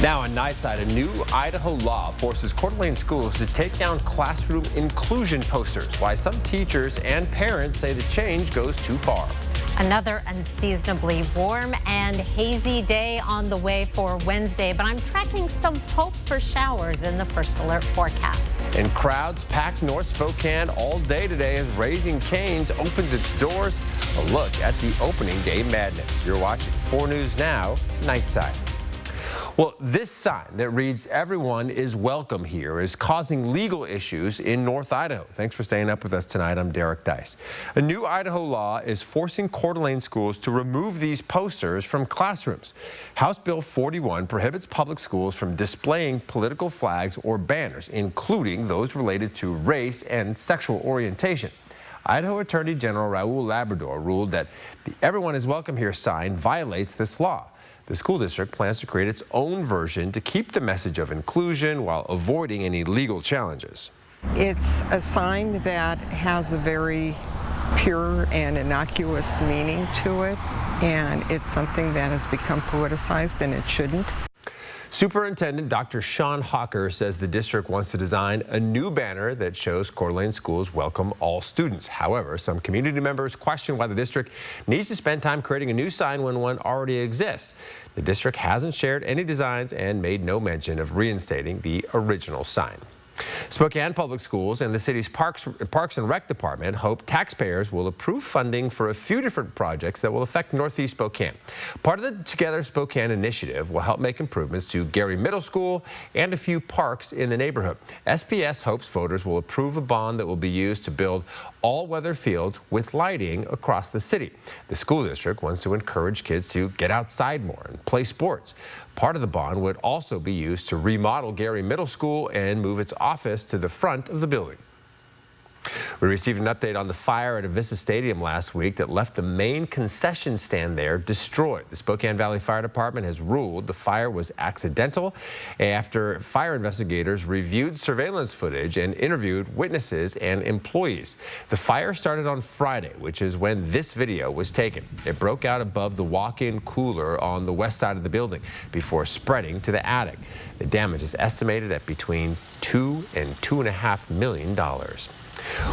Now on Nightside, a new Idaho law forces Coeur d'Alene schools to take down classroom inclusion posters. Why some teachers and parents say the change goes too far. Another unseasonably warm and hazy day on the way for Wednesday, but I'm tracking some hope for showers in the first alert forecast. And crowds packed North Spokane all day today as Raising Cane's opens its doors. A look at the opening day madness. You're watching 4 News Now, Nightside. Well, this sign that reads "Everyone is welcome here" is causing legal issues in North Idaho. Thanks for staying up with us tonight. I'm Derek Dice. A new Idaho law is forcing Coeur d'Alene schools to remove these posters from classrooms. House Bill 41 prohibits public schools from displaying political flags or banners, including those related to race and sexual orientation. Idaho Attorney General Raul Labrador ruled that the "Everyone is welcome here" sign violates this law. The school district plans to create its own version to keep the message of inclusion while avoiding any legal challenges. It's a sign that has a very pure and innocuous meaning to it, and it's something that has become politicized, and it shouldn't. Superintendent Dr. Sean Hawker says the district wants to design a new banner that shows Coeur d'Alene schools welcome all students. However, some community members question why the district needs to spend time creating a new sign when one already exists. The district hasn't shared any designs and made no mention of reinstating the original sign. Spokane Public Schools and the city's Parks and Rec Department hope taxpayers will approve funding for a few different projects that will affect Northeast Spokane. Part of the Together Spokane initiative will help make improvements to Gary Middle School and a few parks in the neighborhood. SPS hopes voters will approve a bond that will be used to build all-weather fields with lighting across the city. The school district wants to encourage kids to get outside more and play sports. Part of the bond would also be used to remodel Gary Middle School and move its office to the front of the building. We received an update on the fire at Avista Stadium last week that left the main concession stand there destroyed. The Spokane Valley Fire Department has ruled the fire was accidental after fire investigators reviewed surveillance footage and interviewed witnesses and employees. The fire started on Friday, which is when this video was taken. It broke out above the walk-in cooler on the west side of the building before spreading to the attic. The damage is estimated at between $2 and $2.5 million.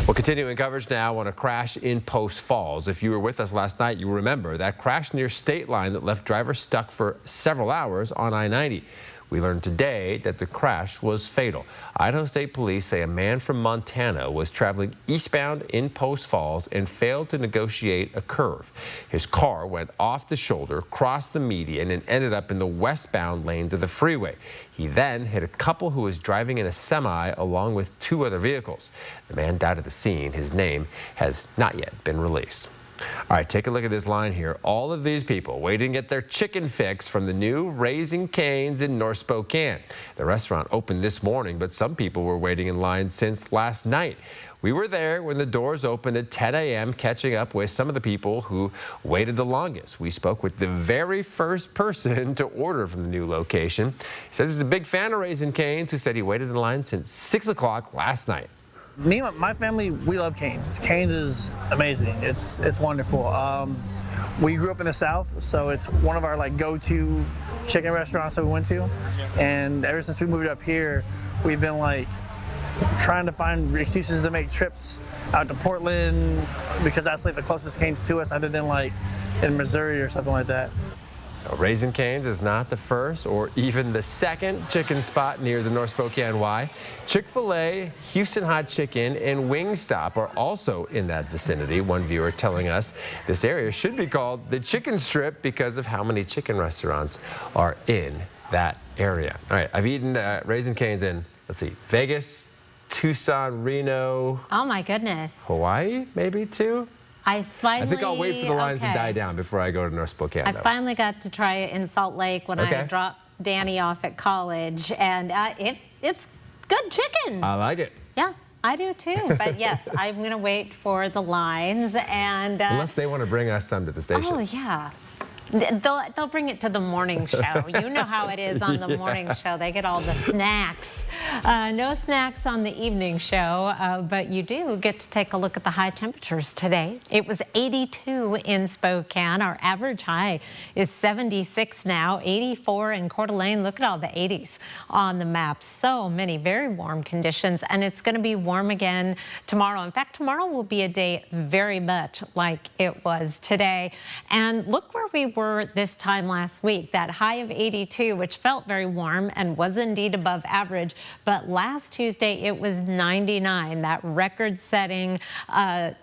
Well, continuing coverage now on a crash in Post Falls. If you were with us last night, you remember that crash near State Line that left drivers stuck for several hours on I-90. We learned today that the crash was fatal. Idaho State Police say a man from Montana was traveling eastbound in Post Falls and failed to negotiate a curve. His car went off the shoulder, crossed the median, and ended up in the westbound lanes of the freeway. He then hit a couple who was driving in a semi along with 2 other vehicles. The man died at the scene. His name has not yet been released. All right, take a look at this line here. All of these people waiting to get their chicken fix from the new Raising Cane's in North Spokane. The restaurant opened this morning, but some people were waiting in line since last night. We were there when the doors opened at 10 a.m., catching up with some of the people who waited the longest. We spoke with the very first person to order from the new location. He says he's a big fan of Raising Cane's, who said he waited in line since 6 o'clock last night. Me and my family, we love Cane's. Cane's is amazing. It's wonderful. We grew up in the South, so it's one of our go-to chicken restaurants that we went to. And ever since we moved up here, we've been trying to find excuses to make trips out to Portland because that's the closest Cane's to us, other than in Missouri or something like that. Raising Cane's is not the first or even the second chicken spot near the North Spokane Y. Chick-fil-A, Houston Hot Chicken, and Wingstop are also in that vicinity. One viewer telling us this area should be called the Chicken Strip because of how many chicken restaurants are in that area. All right, I've eaten Raising Cane's in, let's see, Vegas, Tucson, Reno. Oh my goodness. Hawaii, maybe too. I think I'll wait for the lines to die down before I go to North Spokane. I finally got to try it in Salt Lake when I dropped Danny off at college, and it's good chicken. I like it. Yeah, I do too. But yes, I'm going to wait for the lines. And unless they want to bring us some to the station. Oh, yeah. They'll bring it to the morning show. You know how it is on the morning show. They get all the snacks. No snacks on the evening show, but you do get to take a look at the high temperatures today. It was 82 in Spokane. Our average high is 76 now, 84 in Coeur d'Alene. Look at all the 80s on the map. So many very warm conditions, and it's going to be warm again tomorrow. In fact, tomorrow will be a day very much like it was today. And look where we were this time last week, that high of 82, which felt very warm and was indeed above average. But last Tuesday, it was 99, that record-setting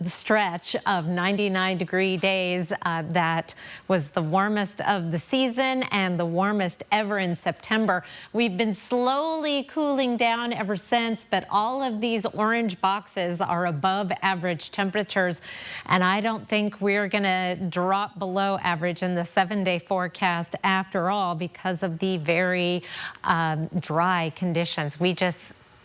stretch of 99-degree days. That was the warmest of the season and the warmest ever in September. We've been slowly cooling down ever since, but all of these orange boxes are above average temperatures, and I don't think we're going to drop below average in the 7-day forecast after all because of the very dry conditions. We just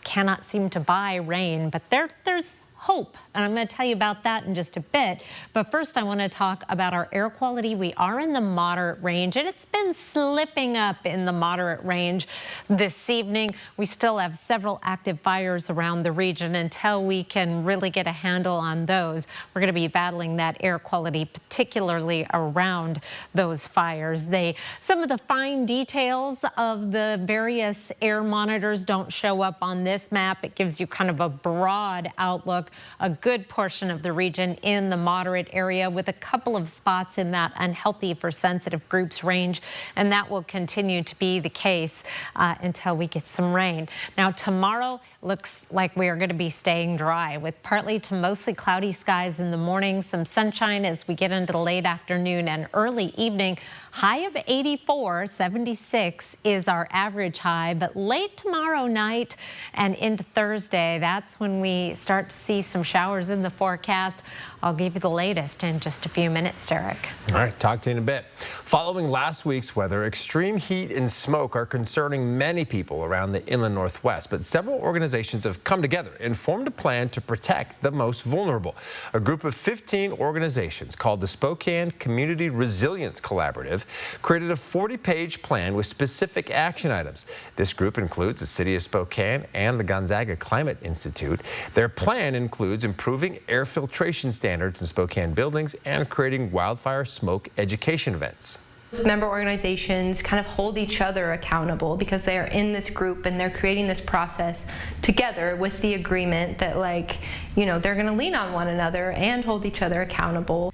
cannot seem to buy rain, but there's hope, and I'm going to tell you about that in just a bit. But first, I want to talk about our air quality. We are in the moderate range, and it's been slipping up in the moderate range this evening. We still have several active fires around the region. Until we can really get a handle on those, we're going to be battling that air quality, particularly around those fires. Some of the fine details of the various air monitors don't show up on this map. It gives you kind of a broad outlook. A good portion of the region in the moderate area, with a couple of spots in that unhealthy for sensitive groups range, and that will continue to be the case until we get some rain. Now, tomorrow looks like we are going to be staying dry, with partly to mostly cloudy skies in the morning, some sunshine as we get into the late afternoon and early evening. High of 84, 76 is our average high, but late tomorrow night and into Thursday, that's when we start to see some showers in the forecast. I'll give you the latest in just a few minutes, Derek. All right, talk to you in a bit. Following last week's weather, extreme heat and smoke are concerning many people around the inland Northwest, but several organizations have come together and formed a plan to protect the most vulnerable. A group of 15 organizations called the Spokane Community Resilience Collaborative created a 40-page plan with specific action items. This group includes the City of Spokane and the Gonzaga Climate Institute. Their plan includes improving air filtration standards in Spokane buildings and creating wildfire smoke education events. Member organizations kind of hold each other accountable because they are in this group and they're creating this process together with the agreement that, they're going to lean on one another and hold each other accountable.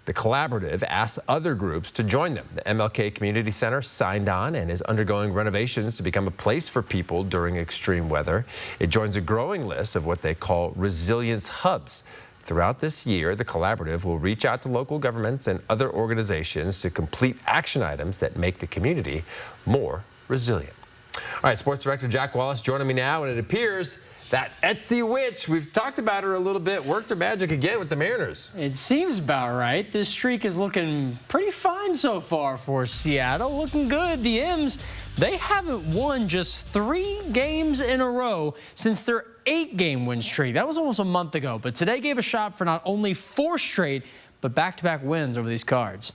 The collaborative asks other groups to join them. The MLK Community Center signed on and is undergoing renovations to become a place for people during extreme weather. It joins a growing list of what they call resilience hubs. Throughout this year, the collaborative will reach out to local governments and other organizations to complete action items that make the community more resilient. All right, Sports Director Jack Wallace joining me now, and it appears that Etsy witch, we've talked about her a little bit, worked her magic again with the Mariners. It seems about right. This streak is looking pretty fine so far for Seattle. Looking good. The M's, they haven't won just 3 games in a row since their 8-game win streak. That was almost a month ago, but today gave a shot for not only 4 straight, but back-to-back wins over these Cards.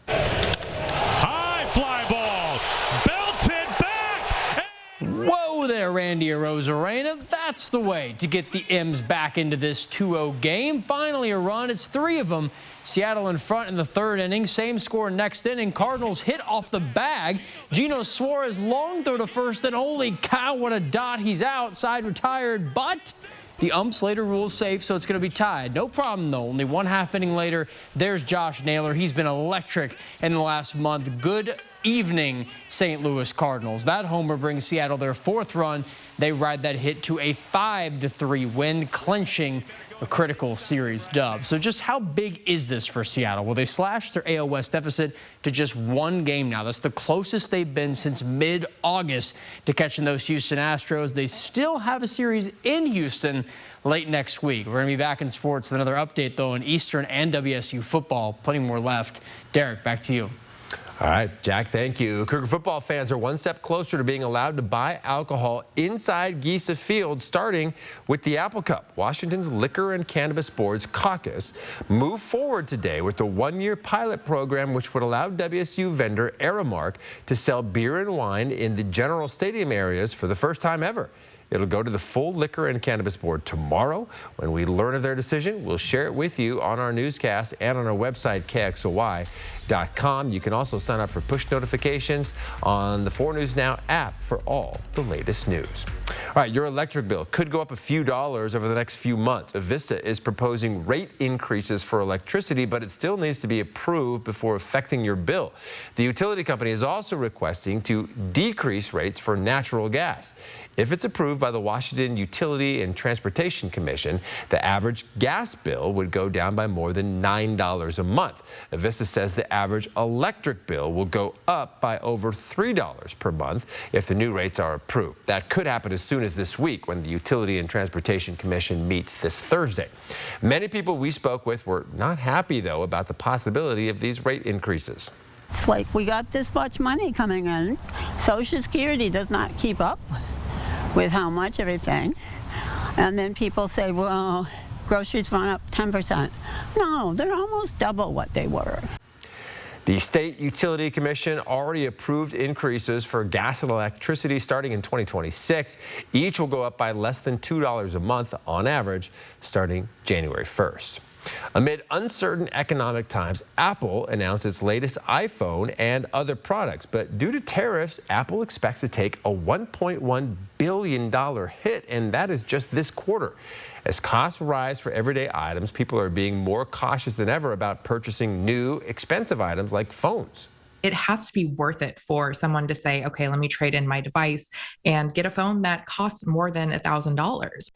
High fly ball, belted back. Whoa there, Randy Arozarena. That's the way to get the M's back into this 2-0 game. Finally a run. It's 3 of them. Seattle in front in the 3rd inning. Same score next inning. Cardinals hit off the bag. Gino Suarez long throw to first, and holy cow, what a dot. He's out. Side retired, but the umps later ruled safe, so it's going to be tied. No problem, though. Only 1/2 inning later, there's Josh Naylor. He's been electric in the last month. Good evening, St. Louis Cardinals. That homer brings Seattle their 4th run. They ride that hit to a 5-3 win, clinching a critical series dub. So just how big is this for Seattle? Well, they slashed their AL West deficit to just 1 game now. That's the closest they've been since mid-August to catching those Houston Astros. They still have a series in Houston late next week. We're going to be back in sports with another update, though, in Eastern and WSU football. Plenty more left. Derek, back to you. All right, Jack, thank you. Cougar football fans are one step closer to being allowed to buy alcohol inside Giesa Field, starting with the Apple Cup. Washington's Liquor and Cannabis Board's caucus moved forward today with a 1-year pilot program which would allow WSU vendor Aramark to sell beer and wine in the general stadium areas for the first time ever. It'll go to the full Liquor and Cannabis Board tomorrow. When we learn of their decision, we'll share it with you on our newscast and on our website, KXOY.com. You can also sign up for push notifications on the 4 News Now app for all the latest news. All right, your electric bill could go up a few dollars over the next few months. Avista is proposing rate increases for electricity, but it still needs to be approved before affecting your bill. The utility company is also requesting to decrease rates for natural gas. If it's approved by the Washington Utility and Transportation Commission, the average gas bill would go down by more than $9 a month. Avista says the average electric bill will go up by over $3 per month if the new rates are approved. That could happen as soon as this week when the Utility and Transportation Commission meets this Thursday. Many people we spoke with were not happy, though, about the possibility of these rate increases. It's like we got this much money coming in. Social Security does not keep up with how much everything. And then people say, well, groceries went up 10%. No, they're almost double what they were. The State Utility Commission already approved increases for gas and electricity starting in 2026. Each will go up by less than $2 a month on average starting January 1st. Amid uncertain economic times, Apple announced its latest iPhone and other products. But due to tariffs, Apple expects to take a $1.1 billion hit, and that is just this quarter. As costs rise for everyday items, people are being more cautious than ever about purchasing new, expensive items like phones. It has to be worth it for someone to say, okay, let me trade in my device and get a phone that costs more than $1,000.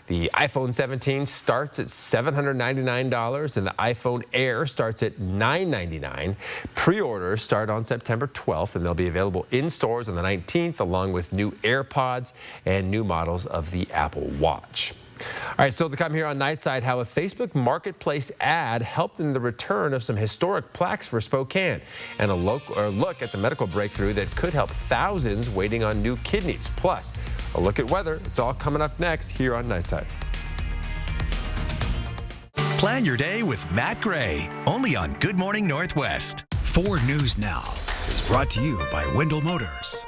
The iPhone 17 starts at $799 and the iPhone Air starts at $999. Pre-orders start on September 12th and they'll be available in stores on the 19th along with new AirPods and new models of the Apple Watch. All right, still to come here on Nightside, how a Facebook Marketplace ad helped in the return of some historic plaques for Spokane, and a look at the medical breakthrough that could help thousands waiting on new kidneys. Plus, a look at weather. It's all coming up next here on Nightside. Plan your day with Matt Gray, only on Good Morning Northwest. 4 News Now is brought to you by Wendell Motors.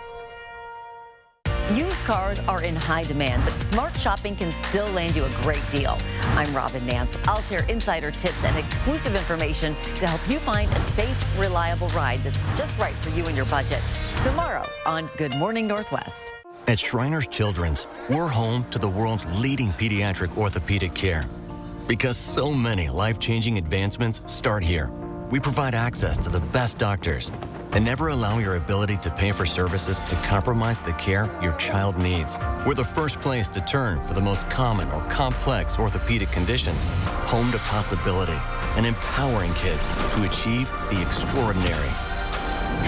Used cars are in high demand, but smart shopping can still land you a great deal. I'm Robin Nance. I'll share insider tips and exclusive information to help you find a safe, reliable ride that's just right for you and your budget. Tomorrow on Good Morning Northwest. At Shriners Children's, we're home to the world's leading pediatric orthopedic care. Because so many life-changing advancements start here. We provide access to the best doctors and never allow your ability to pay for services to compromise the care your child needs. We're the first place to turn for the most common or complex orthopedic conditions. Home to possibility and empowering kids to achieve the extraordinary.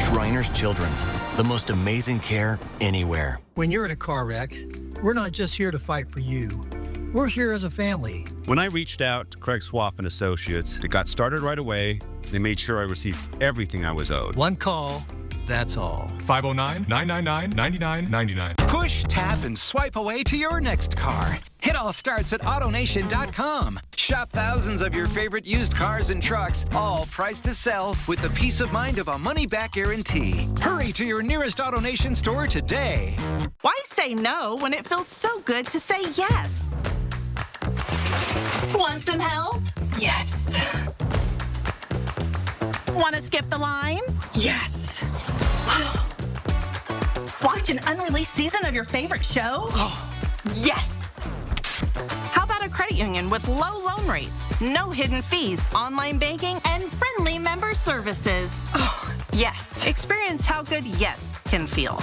Shriners Children's, the most amazing care anywhere. When you're in a car wreck, we're not just here to fight for you. We're here as a family. When I reached out to Craig Swaff and Associates, it got started right away. They made sure I received everything I was owed. One call, that's all. 509-999-9999. Push, tap, and swipe away to your next car. It all starts at AutoNation.com. Shop thousands of your favorite used cars and trucks, all priced to sell with the peace of mind of a money-back guarantee. Hurry to your nearest AutoNation store today. Why say no when it feels so good to say yes? Want some help? Yes. Want to skip the line? Yes. Watch an unreleased season of your favorite show? Yes. How about a credit union with low loan rates, no hidden fees, online banking, and friendly member services? Yes. Experience how good yes can feel.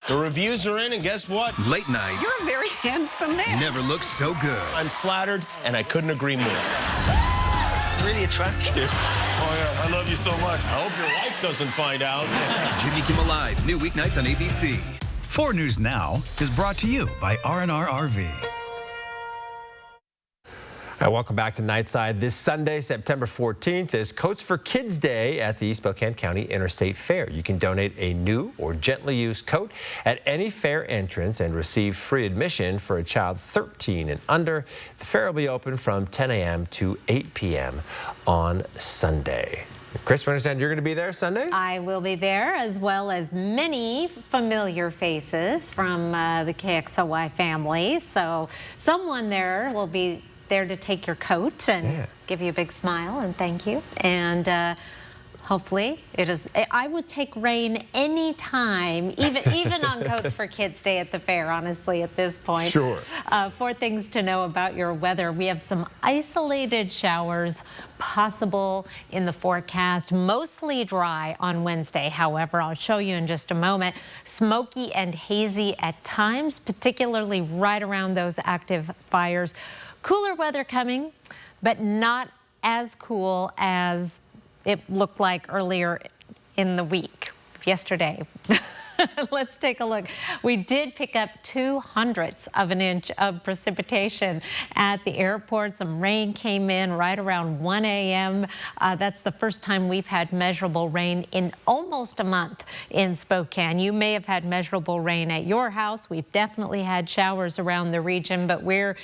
The reviews are in, and guess what? Late night. You're a very handsome man. Never looks so good. I'm flattered, and I couldn't agree more. Really attractive. Oh, yeah, I love you so much. I hope your wife doesn't find out. Jimmy Kimmel Live, new weeknights on ABC. 4 News Now is brought to you by R&R RV. All right, welcome back to Nightside. This Sunday, September 14th, is Coats for Kids Day at the Spokane County Interstate Fair. You can donate a new or gently used coat at any fair entrance and receive free admission for a child 13 and under. The fair will be open from 10 a.m. to 8 p.m. on Sunday. Chris, we understand you're going to be there Sunday? I will be there, as well as many familiar faces from the KXLY family. So someone there will be there to take your coat and give you a big smile and thank you. And hopefully it is. I would take rain anytime, even on Coats for Kids Day at the fair, honestly, at this point. Sure. 4 things to know about your weather. We have some isolated showers possible in the forecast, mostly dry on Wednesday. However, I'll show you in just a moment. Smoky and hazy at times, particularly right around those active fires. Cooler weather coming, but not as cool as it looked like earlier in the week, yesterday. Let's take a look. We did pick up 0.02 of an inch of precipitation at the airport. Some rain came in right around 1 a.m. That's the first time we've had measurable rain in almost a month in Spokane. You may have had measurable rain at your house. We've definitely had showers around the region, but we're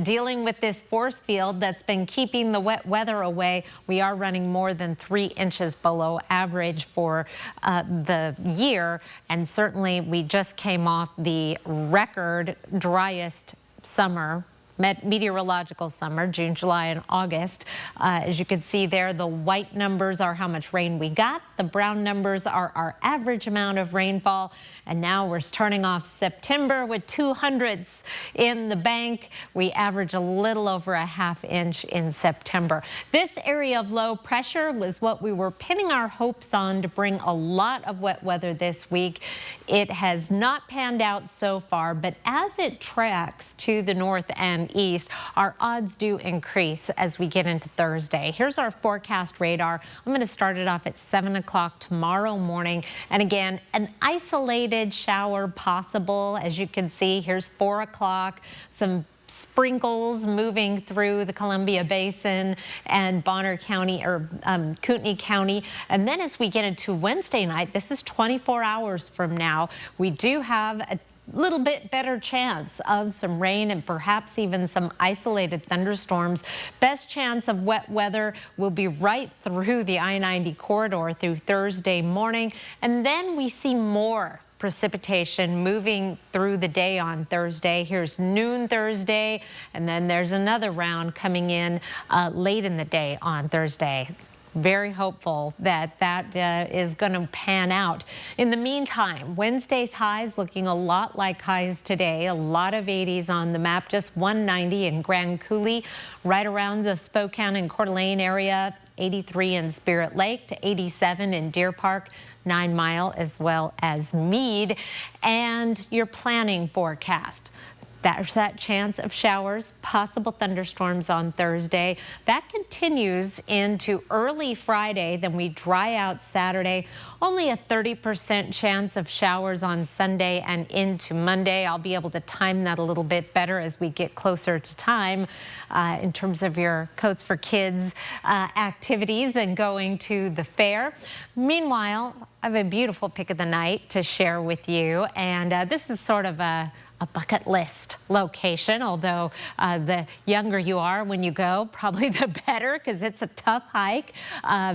dealing with this force field that's been keeping the wet weather away. We are running more than 3 inches below average for the year. And certainly we just came off the record driest summer, meteorological summer, June, July, and August. As you can see there, the white numbers are how much rain we got. The brown numbers are our average amount of rainfall. And now we're starting off September with 0.02 in the bank. We average a little over a ½ inch in September. This area of low pressure was what we were pinning our hopes on to bring a lot of wet weather this week. It has not panned out so far, but as it tracks to the north and east, our odds do increase as we get into Thursday. Here's our forecast radar. I'm going to start it off at 7 o'clock tomorrow morning. And again, an isolated shower possible. As you can see, here's 4 o'clock, some sprinkles moving through the Columbia Basin and Bonner County or Kootenai County. And then as we get into Wednesday night, this is 24 hours from now, we do have a little bit better chance of some rain and perhaps even some isolated thunderstorms. Best chance of wet weather will be right through the I-90 corridor through Thursday morning. And then we see more precipitation moving through the day on Thursday. Here's noon Thursday, and then there's another round coming in late in the day on Thursday. Very hopeful that that is going to pan out. In the meantime, Wednesday's highs looking a lot like highs today. A lot of 80s on the map, just 190 in Grand Coulee, right around the Spokane and Coeur d'Alene area. 83 in Spirit Lake to 87 in Deer Park, 9 Mile, as well as Meade. And your planning forecast. There's that chance of showers, possible thunderstorms on Thursday. That continues into early Friday. Then we dry out Saturday. Only a 30% chance of showers on Sunday and into Monday. I'll be able to time that a little bit better as we get closer to time in terms of your Coats for Kids activities and going to the fair. Meanwhile, I have a beautiful pick of the night to share with you. And this is sort of a bucket list location, although the younger you are when you go, probably the better, because it's a tough hike.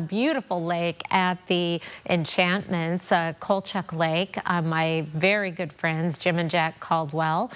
Beautiful lake at the Enchantments, Kolchak Lake. My very good friends, Jim and Jack Caldwell,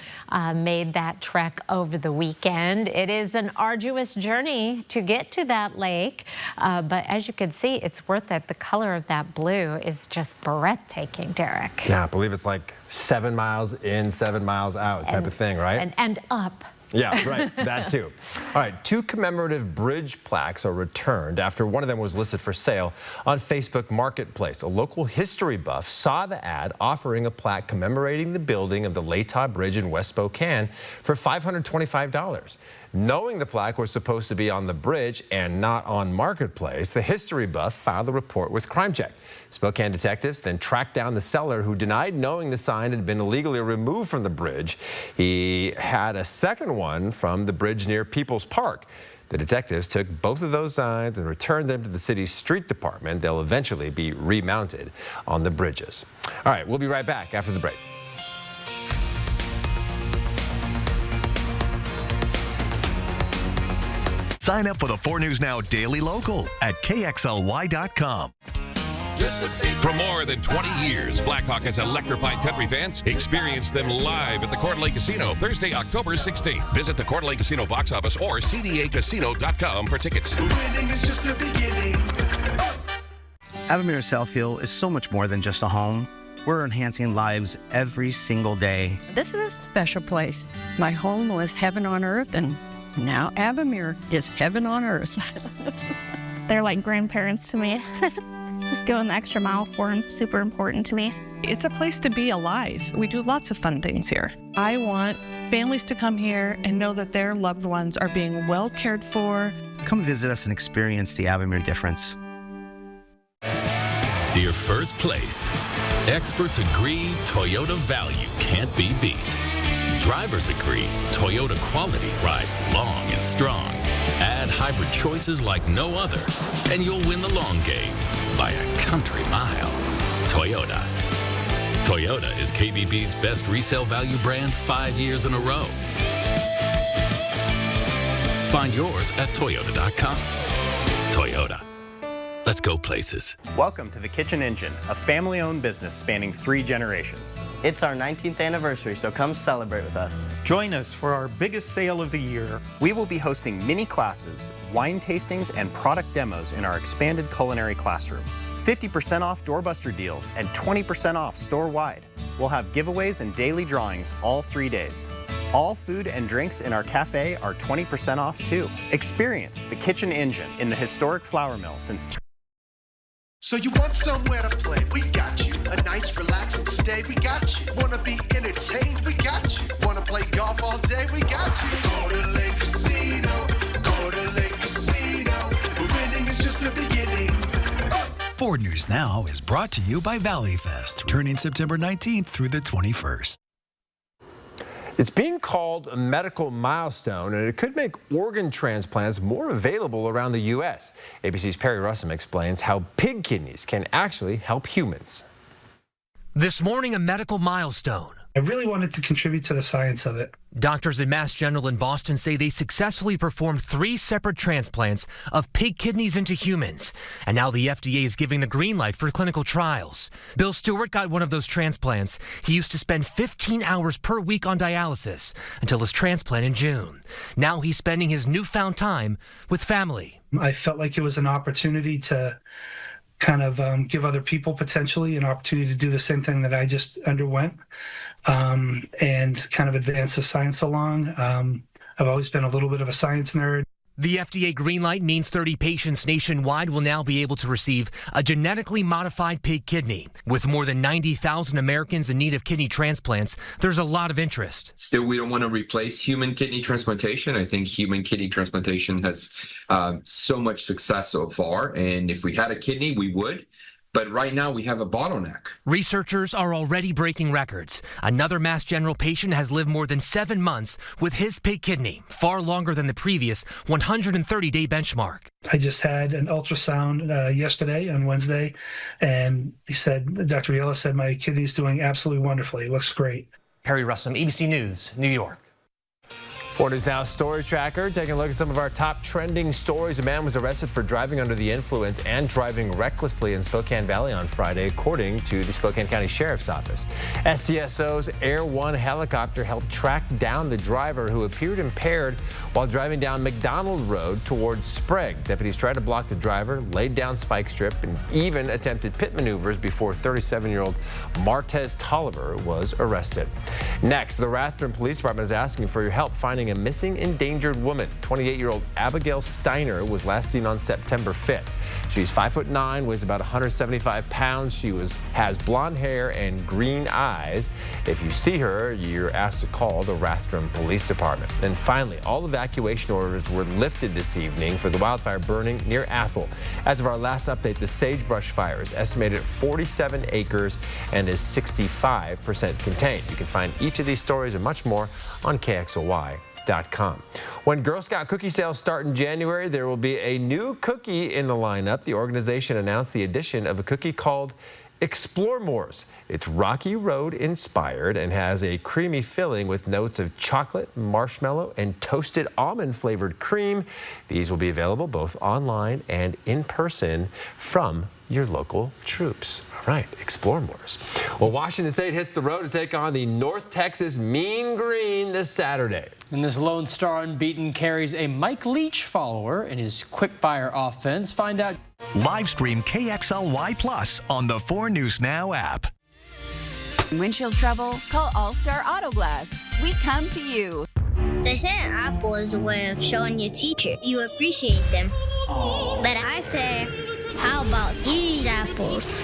made that trek over the weekend. It is an arduous journey to get to that lake, but as you can see, it's worth it. The color of that blue is just breathtaking, Derek. Yeah, I believe it's like 7 miles in, 7 miles out type of thing, right? And up. Yeah, right, that too. All right, 2 commemorative bridge plaques are returned after one of them was listed for sale on Facebook Marketplace. A local history buff saw the ad offering a plaque commemorating the building of the Latah Bridge in West Spokane for $525. Knowing the plaque was supposed to be on the bridge and not on Marketplace, the history buff filed a report with Crime Check. Spokane detectives then tracked down the seller who denied knowing the sign had been illegally removed from the bridge. He had a second one from the bridge near People's Park. The detectives took both of those signs and returned them to the city's street department. They'll eventually be remounted on the bridges. All right, we'll be right back after the break. Sign up for the 4 News Now Daily Local at KXLY.com. For more than 20 years, Blackhawk has electrified country fans. Experience them live at the Coeur d'Alene Casino Thursday, October 16th. Visit the Coeur d'Alene Casino box office or cdacasino.com for tickets. Winning is just the beginning. Avamere Southfield is so much more than just a home. We're enhancing lives every single day. This is a special place. My home was heaven on earth, and now Avamere is heaven on earth. They're like grandparents to me. Just going the extra mile for them, super important to me. It's a place to be alive. We do lots of fun things here. I want families to come here and know that their loved ones are being well cared for. Come visit us and experience the Avamere difference. Dear First Place, experts agree Toyota value can't be beat. Drivers agree Toyota quality rides long and strong. Add hybrid choices like no other, and you'll win the long game by a country mile. Toyota. Toyota is KBB's best resale value brand 5 years in a row. Find yours at Toyota.com. Toyota. Let's go places. Welcome to the Kitchen Engine, a family-owned business spanning 3 generations. It's our 19th anniversary, so come celebrate with us. Join us for our biggest sale of the year. We will be hosting mini classes, wine tastings, and product demos in our expanded culinary classroom. 50% off doorbuster deals and 20% off store-wide. We'll have giveaways and daily drawings all 3 days. All food and drinks in our cafe are 20% off too. Experience the Kitchen Engine in the historic flour mill since... So you want somewhere to play? We got you. A nice relaxing stay? We got you. Wanna be entertained? We got you. Wanna play golf all day? We got you. Go to Lake Casino. Go to Lake Casino. Winning is just the beginning. 4 News Now is brought to you by Valley Fest, turning September 19th through the 21st. It's being called a medical milestone, and it could make organ transplants more available around the U.S. ABC's Perry Russum explains how pig kidneys can actually help humans. This morning, a medical milestone. I really wanted to contribute to the science of it. Doctors at Mass General in Boston say they successfully performed 3 separate transplants of pig kidneys into humans. And now the FDA is giving the green light for clinical trials. Bill Stewart got one of those transplants. He used to spend 15 hours per week on dialysis until his transplant in June. Now he's spending his newfound time with family. I felt like it was an opportunity to kind of give other people potentially an opportunity to do the same thing that I just underwent. And kind of advance the science along. I've always been a little bit of a science nerd. The FDA green light means 30 patients nationwide will now be able to receive a genetically modified pig kidney. With more than 90,000 Americans in need of kidney transplants, there's a lot of interest. Still, we don't want to replace human kidney transplantation. I think human kidney transplantation has so much success so far. And if we had a kidney, we would. But right now we have a bottleneck. Researchers are already breaking records. Another Mass General patient has lived more than 7 months with his pig kidney, far longer than the previous 130-day benchmark. I just had an ultrasound yesterday on Wednesday, and he said, Dr. Yella said, my kidney's doing absolutely wonderfully. It looks great. Perry Russum, ABC News, New York. 4 News Now Story Tracker, taking a look at some of our top trending stories. A man was arrested for driving under the influence and driving recklessly in Spokane Valley on Friday, according to the Spokane County Sheriff's Office. SCSO's Air One helicopter helped track down the driver who appeared impaired while driving down McDonald Road towards Sprague. Deputies tried to block the driver, laid down spike strip, and even attempted pit maneuvers before 37-year-old Martez Tolliver was arrested. Next, the Rathdrum Police Department is asking for your help finding a missing endangered woman. 28-year-old Abigail Steiner was last seen on September 5th. She's 5'9", weighs about 175 pounds. She has blonde hair and green eyes. If you see her, you're asked to call the Rathdrum Police Department. And finally, all evacuation orders were lifted this evening for the wildfire burning near Athol. As of our last update, the sagebrush fire is estimated at 47 acres and is 65% contained. You can find each of these stories and much more on KXLY.com. When Girl Scout cookie sales start in January, there will be a new cookie in the lineup. The organization announced the addition of a cookie called Explore More's. It's Rocky Road inspired and has a creamy filling with notes of chocolate, marshmallow, and toasted almond flavored cream. These will be available both online and in person from your local troops. All right, Explore More's. Well, Washington State hits the road to take on the North Texas Mean Green this Saturday. And this Lone Star unbeaten carries a Mike Leach follower in his quick-fire offense. Find out. Live stream KXLY Plus on the 4 News Now app. Windshield trouble? Call All Star Auto Glass. We come to you. They say an apple is a way of showing your teacher you appreciate them. Aww. But I say, how about these apples?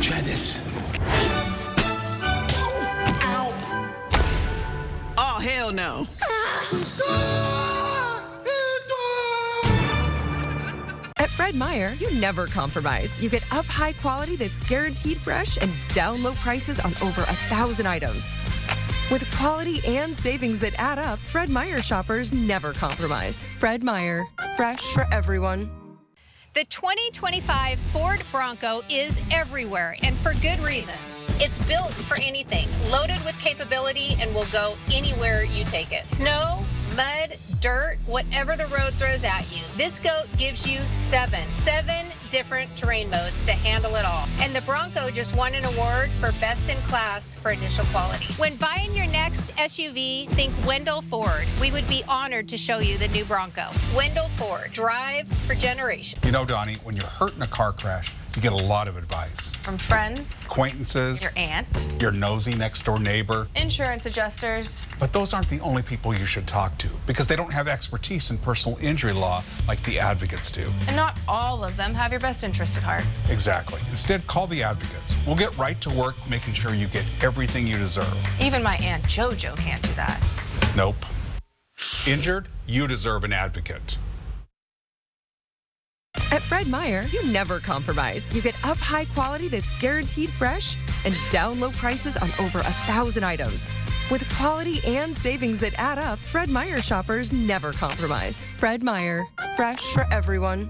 Try this. Ow. Oh, hell no. At Fred Meyer, you never compromise. You get up high quality that's guaranteed fresh and down low prices on over 1,000 items. With quality and savings that add up, Fred Meyer shoppers never compromise. Fred Meyer, fresh for everyone. The 2025 Ford Bronco is everywhere, and for good reason. It's built for anything, loaded with capability, and will go anywhere you take it. Snow, mud, dirt, whatever the road throws at you. This goat gives you seven different terrain modes to handle it all. And the Bronco just won an award for best in class for initial quality. When buying your next SUV, think Wendell Ford. We would be honored to show you the new Bronco. Wendell Ford, drive for generations. You know, Donnie, when you're hurt in a car crash, you get a lot of advice. From friends, Acquaintances, your aunt, your nosy next door neighbor, insurance adjusters. But those aren't the only people you should talk to because they don't have expertise in personal injury law like the advocates do. And not all of them have your best interest at heart. Exactly. Instead, call the advocates. We'll get right to work making sure you get everything you deserve. Even my Aunt JoJo can't do that. Nope. Injured? You deserve an advocate. At Fred Meyer, you never compromise. You get up high quality that's guaranteed fresh and down low prices on over 1,000 items. With quality and savings that add up, Fred Meyer shoppers never compromise. Fred Meyer, fresh for everyone.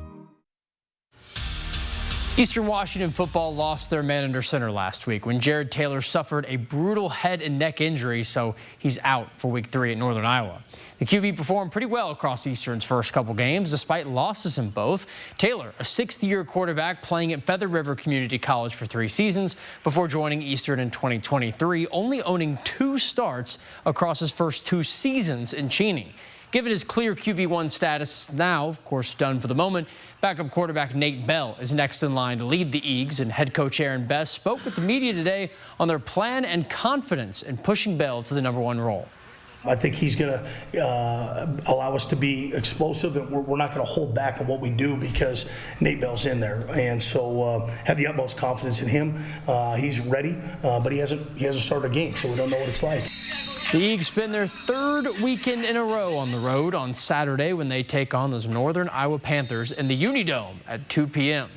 Eastern Washington football lost their man under center last week when Jared Taylor suffered a brutal head and neck injury, so he's out for week 3 at Northern Iowa. The QB performed pretty well across Eastern's first couple games, despite losses in both. Taylor, a 6th-year quarterback playing at Feather River Community College for 3 seasons before joining Eastern in 2023, only owning 2 starts across his first 2 seasons in Cheney. Given his clear QB1 status now, of course, done for the moment, backup quarterback Nate Bell is next in line to lead the Eags, and head coach Aaron Best spoke with the media today on their plan and confidence in pushing Bell to the #1 role. I think he's going to allow us to be explosive, and we're not going to hold back on what we do because Nate Bell's in there. And so have the utmost confidence in him. He's ready, but he hasn't started a game, so we don't know what it's like. The Eags spend their 3rd weekend in a row on the road on Saturday when they take on those Northern Iowa Panthers in the Unidome at 2 p.m.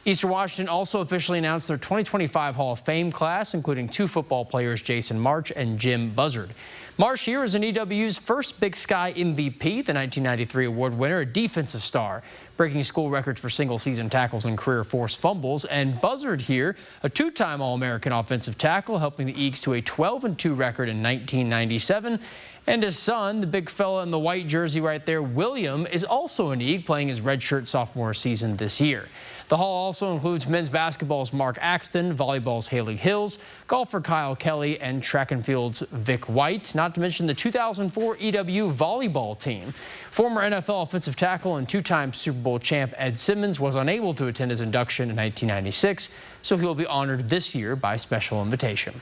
Eastern Washington also officially announced their 2025 Hall of Fame class, including 2 football players, Jason March and Jim Buzzard. Marsh here is an EW's first Big Sky MVP, the 1993 award winner, a defensive star, breaking school records for single-season tackles and career forced fumbles. And Buzzard here, a 2-time All-American offensive tackle, helping the Eags to a 12-2 record in 1997. And his son, the big fella in the white jersey right there, William, is also an Eag, playing his redshirt sophomore season this year. The Hall also includes men's basketball's Mark Axton, volleyball's Haley Hills, golfer Kyle Kelly, and track and field's Vic White, not to mention the 2004 EW volleyball team. Former NFL offensive tackle and 2-time Super Bowl champ Ed Simmons was unable to attend his induction in 1996, so he'll be honored this year by special invitation.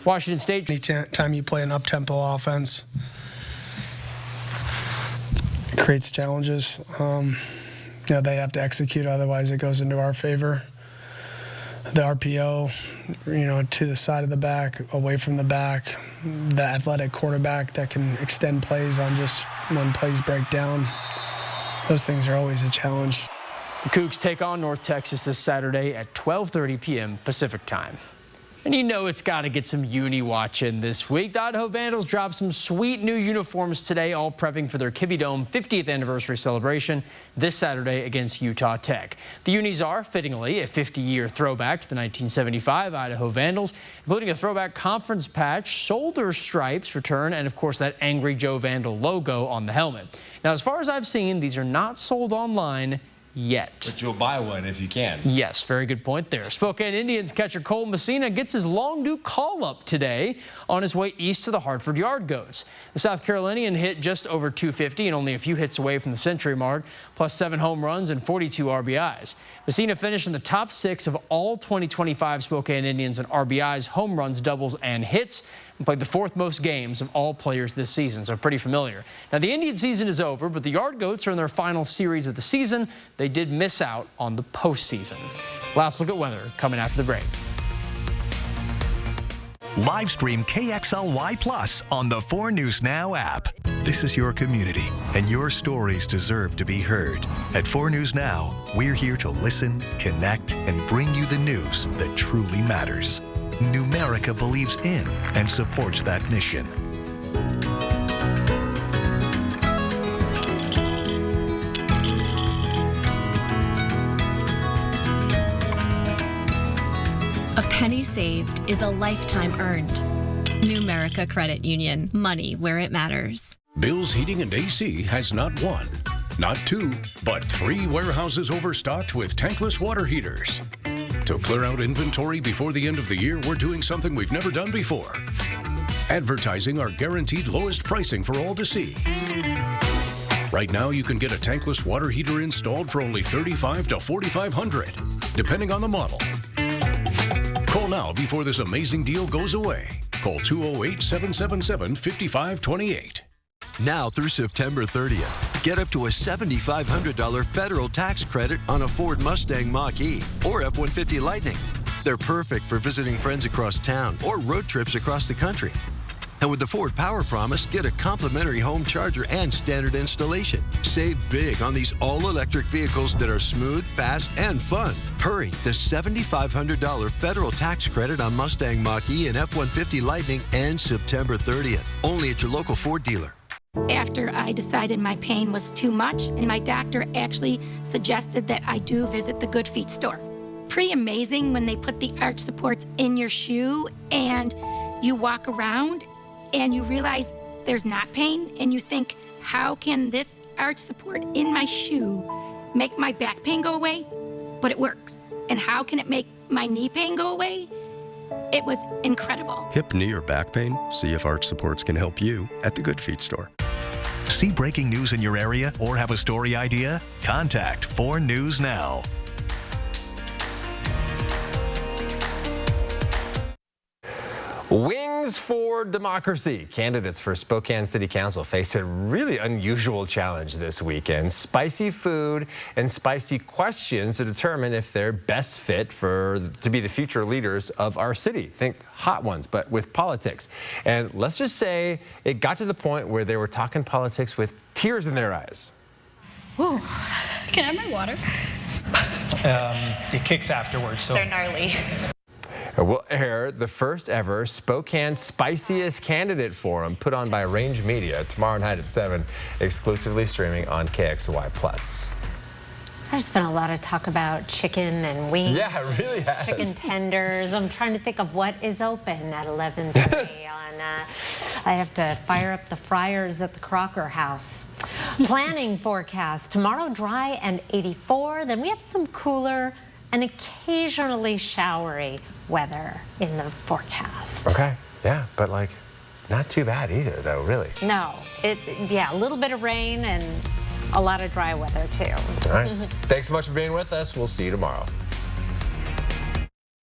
Washington State. Anytime you play an up-tempo offense, it creates challenges. They have to execute, otherwise it goes into our favor. The RPO, to the side of the back, away from the back, the athletic quarterback that can extend plays on just when plays break down. Those things are always a challenge. The Cougs take on North Texas this Saturday at 12:30 p.m. Pacific time. And you know it's got to get some uni watch in this week. The Idaho Vandals dropped some sweet new uniforms today, all prepping for their Kivy Dome 50th anniversary celebration this Saturday against Utah Tech. The unis are, fittingly, a 50-year throwback to the 1975 Idaho Vandals, including a throwback conference patch, shoulder stripes return, and of course that Angry Joe Vandal logo on the helmet. Now, as far as I've seen, these are not sold online yet. But you'll buy one if you can. Yes, very good point there. Spokane Indians catcher Cole Messina gets his long-due call-up today on his way east to the Hartford Yard Goats. The South Carolinian hit just over 250 and only a few hits away from the century mark, plus 7 home runs and 42 RBIs. Messina finished in the top 6 of all 2025 Spokane Indians in RBIs, home runs, doubles, and hits, and played the 4th most games of all players this season, so pretty familiar. Now, the Indian season is over, but the Yard Goats are in their final series of the season. They did miss out on the postseason. Last look at weather coming after the break. Live stream KXLY Plus on the 4 News Now app. This is your community, and your stories deserve to be heard. At 4 News Now, we're here to listen, connect, and bring you the news that truly matters. Numerica believes in and supports that mission. A penny saved is a lifetime earned. Numerica Credit Union. Money where it matters. Bill's Heating and AC has not 1, not 2, but 3 warehouses overstocked with tankless water heaters. To clear out inventory before the end of the year, we're doing something we've never done before. Advertising our guaranteed lowest pricing for all to see. Right now, you can get a tankless water heater installed for only $3,500 to $4,500, depending on the model. Call now before this amazing deal goes away. Call 208-777-5528. Now through September 30th, get up to a $7,500 federal tax credit on a Ford Mustang Mach-E or F-150 Lightning. They're perfect for visiting friends across town or road trips across the country. And with the Ford Power Promise, get a complimentary home charger and standard installation. Save big on these all-electric vehicles that are smooth, fast, and fun. Hurry, the $7,500 federal tax credit on Mustang Mach-E and F-150 Lightning ends September 30th. Only at your local Ford dealer. After I decided my pain was too much, and my doctor actually suggested that I do visit the Good Feet store. Pretty amazing when they put the arch supports in your shoe and you walk around and you realize there's not pain, and you think, how can this arch support in my shoe make my back pain go away? But it works. And how can it make my knee pain go away? It was incredible. Hip, knee, or back pain? See if arch supports can help you at the Good Feet store. See breaking news in your area or have a story idea? Contact 4 News Now. Wings for Democracy. Candidates for Spokane City Council faced a really unusual challenge this weekend. Spicy food and spicy questions to determine if they're best fit to be the future leaders of our city. Think hot ones, but with politics. And let's just say it got to the point where they were talking politics with tears in their eyes. Ooh. Can I have my water? It kicks afterwards, so. They're gnarly. We'll air the first ever Spokane Spiciest Candidate Forum put on by Range Media tomorrow night at 7, exclusively streaming on KXLY+. There's been a lot of talk about chicken and wings. Yeah, it really has. Chicken tenders. I'm trying to think of what is open at 11:30 on. I have to fire up the fryers at the Crocker House. Planning forecast. Tomorrow dry and 84. Then we have some cooler and occasionally showery weather in the forecast. Okay, yeah, but like not too bad either though, really. No, yeah, a little bit of rain and a lot of dry weather too. All right, thanks so much for being with us. We'll see you tomorrow.